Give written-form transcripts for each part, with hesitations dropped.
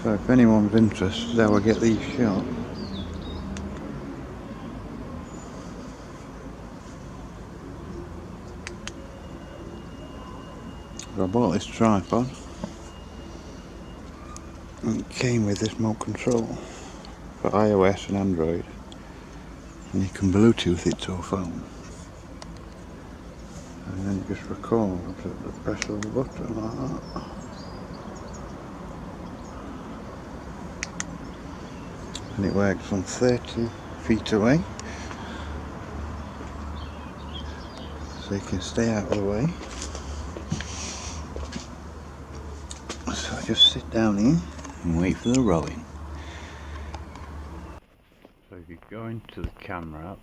So if anyone's interested how I get these shot, I bought this tripod and it came with this remote control for iOS and Android, and you can Bluetooth it to a phone, and then it just records at the press of the button like that. And it works from 30 feet away, so you can stay out of the way. So I just sit down here and wait for the rowing. So if you go into the camera app,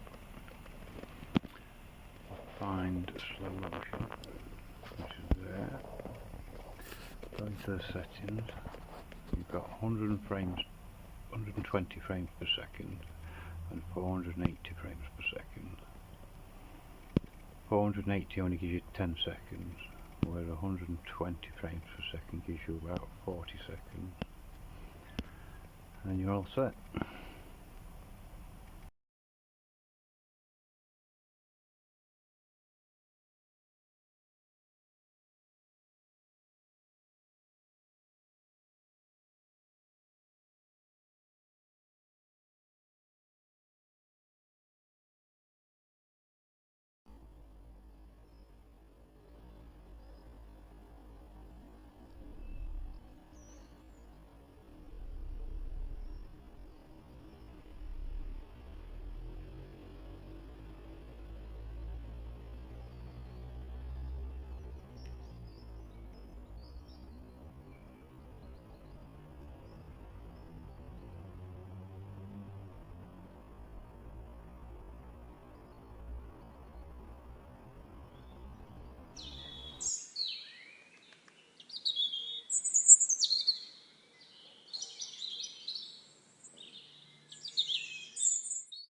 find slow motion, which is there. Go into the settings. You've got 120 frames per second and 480 frames per second. 480 only gives you 10 seconds, whereas 120 frames per second gives you about 40 seconds. And you're all set.